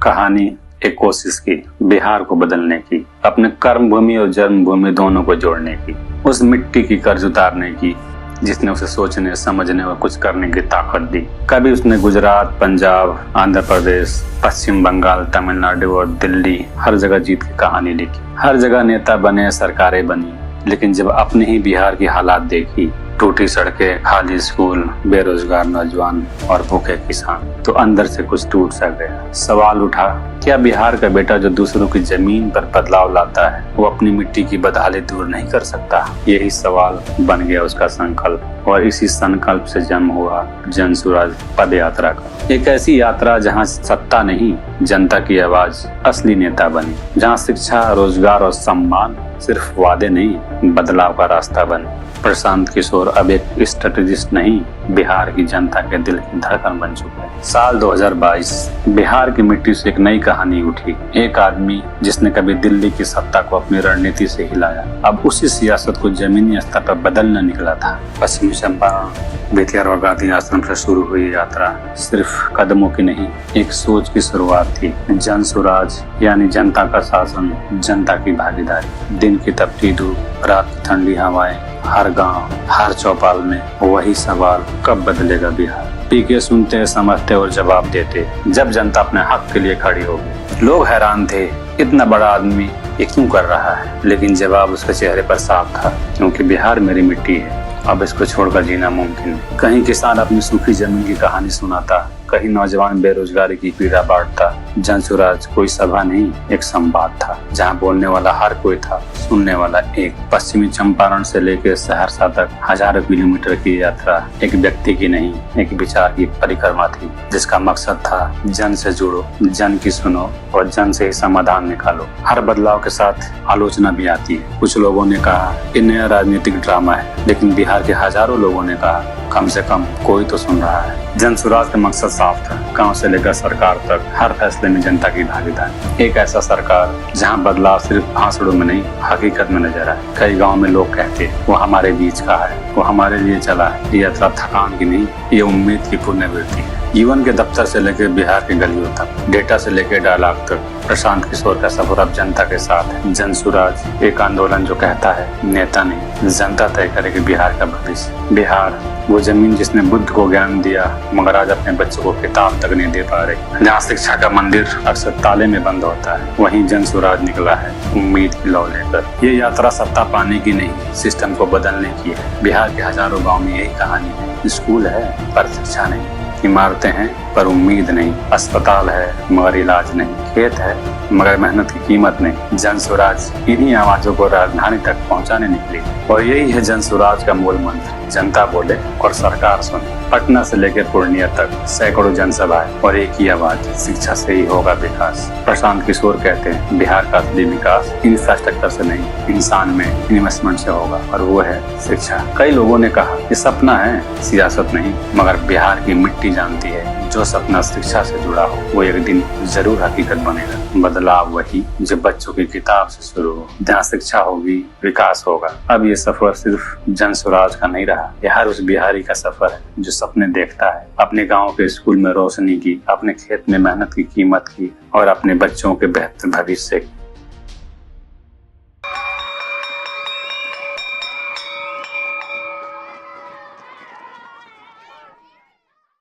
कहानी एक कोशिश की बिहार को बदलने की, अपने कर्म भूमि और जन्मभूमि दोनों को जोड़ने की, उस मिट्टी की कर्ज उतारने की जिसने उसे सोचने, समझने और कुछ करने की ताकत दी। कभी उसने गुजरात, पंजाब, आंध्र प्रदेश, पश्चिम बंगाल, तमिलनाडु और दिल्ली हर जगह जीत की कहानी लिखी। हर जगह नेता बने, सरकारें बनी, लेकिन जब अपने ही बिहार की हालात देखी, टूटी सड़कें, खाली स्कूल, बेरोजगार नौजवान और भूखे किसान, तो अंदर से कुछ टूट सा गया। सवाल उठा, क्या बिहार का बेटा जो दूसरों की जमीन पर बदलाव लाता है वो अपनी मिट्टी की बदहाली दूर नहीं कर सकता? यही सवाल बन गया उसका संकल्प, और इसी संकल्प से जन्म हुआ जन सुराज पद यात्रा का। एक ऐसी यात्रा जहां सत्ता नहीं, जनता की आवाज असली नेता बनी, जहां शिक्षा, रोजगार और सम्मान सिर्फ वादे नहीं, बदलाव का रास्ता बने। प्रशांत किशोर अब एक स्ट्रेटेजिस्ट नहीं, बिहार की जनता के दिल की धड़कन बन चुका है। साल 2022 बिहार की मिट्टी से एक नई कहानी उठी। एक आदमी जिसने कभी दिल्ली की सत्ता को अपनी रणनीति से हिलाया, अब उसी सियासत को जमीनी स्तर पर बदलने निकला था। पश्चिमी चंपारण बेतिया और गांधी आश्रम से शुरू हुई यात्रा सिर्फ कदमों की नहीं, एक सोच की शुरुआत थी। जन सुराज यानी जनता का शासन, जनता की भागीदारी। दिन की तपती धूप, रात की ठंडी हवाएं, हर गांव, हर चौपाल में वही सवाल, कब बदलेगा बिहार? पीके सुनते, समझते और जवाब देते जब जनता अपने हक के लिए खड़ी होगी। लोग हैरान थे, इतना बड़ा आदमी ये क्यों कर रहा है? लेकिन जवाब उसके चेहरे पर साफ था, क्योंकि बिहार मेरी मिट्टी है, अब इसको छोड़कर जीना मुमकिन नहीं। कहीं किसान अपनी सूखी जमीन की कहानी सुनाता, कहीं नौजवान बेरोजगारी की पीड़ा बांटता। जन सुराज कोई सभा नहीं, एक संवाद था, जहां बोलने वाला हर कोई था, सुनने वाला एक। पश्चिमी चंपारण से लेकर सहरसा तक हजारों किलोमीटर की यात्रा एक व्यक्ति की नहीं, एक विचार की परिक्रमा थी, जिसका मकसद था जन से जुड़ो, जन की सुनो और जन से ही समाधान निकालो। हर बदलाव के साथ आलोचना भी आती है। कुछ लोगों ने कहा ये नया राजनीतिक ड्रामा है, लेकिन बिहार के हजारों लोगों ने कहा कम से कम कोई तो सुन रहा है। जन सुराज का मकसद साफ था, गांव से लेकर सरकार तक हर फैसले में जनता की भागीदारी। एक ऐसा सरकार जहां बदलाव सिर्फ भाषणों में नहीं, हकीकत में नजर आए। कई गांव में लोग कहते वो हमारे बीच का है, वो हमारे लिए चला है। ये यात्रा थकान की नहीं, ये उम्मीद की पुण्यवृत्ति है। जीवन के दफ्तर से लेकर बिहार के गलियों तक, डेटा से लेकर डायलॉग तक, प्रशांत किशोर का सफर अब जनता के साथ है। जन सुराज एक आंदोलन जो कहता है नेता नहीं, जनता तय करेगी बिहार का भविष्य। बिहार वो जमीन जिसने बुद्ध को ज्ञान दिया, मगर आज अपने बच्चों को किताब तक नहीं दे पा रही। जहाँ शिक्षा का मंदिर अक्सर ताले में बंद होता है, वहीं जन सुराज निकला है उम्मीद की लौ लेकर। ये यात्रा सत्ता पाने की नहीं, सिस्टम को बदलने की है। बिहार के हजारों गाँव में यही कहानी है। स्कूल है पर शिक्षा नहीं, इमारतें हैं पर उम्मीद नहीं, अस्पताल है मगर इलाज नहीं, खेत है मगर मेहनत की कीमत नहीं। जन सुराज इन्हीं आवाजों को राजधानी तक पहुंचाने निकली, और यही है जन सुराज का मूल मंत्र। जनता बोले और सरकार सुने। पटना से लेकर पूर्णिया तक सैकड़ों जनसभाएं और एक ही आवाज, शिक्षा से ही होगा विकास। प्रशांत किशोर कहते हैं बिहार का असली विकास इंफ्रास्ट्रक्चर से नहीं, इंसान में इन्वेस्टमेंट से होगा, और वो है शिक्षा। कई लोगों ने कहा ये सपना है, सियासत नहीं, मगर बिहार की मिट्टी जानती है जो सपना शिक्षा से जुड़ा हो वो एक दिन जरूर हकीकत बनेगा। बदलाव वही जो बच्चों की किताब से शुरू हो, जहाँ शिक्षा होगी विकास होगा। अब ये सफर सिर्फ जन सुराज का नहीं रहा, यह हर उस बिहारी का सफर है जो सपने देखता है, अपने गांव के स्कूल में रोशनी की, अपने खेत में मेहनत की कीमत की, और अपने बच्चों के बेहतर भविष्य की।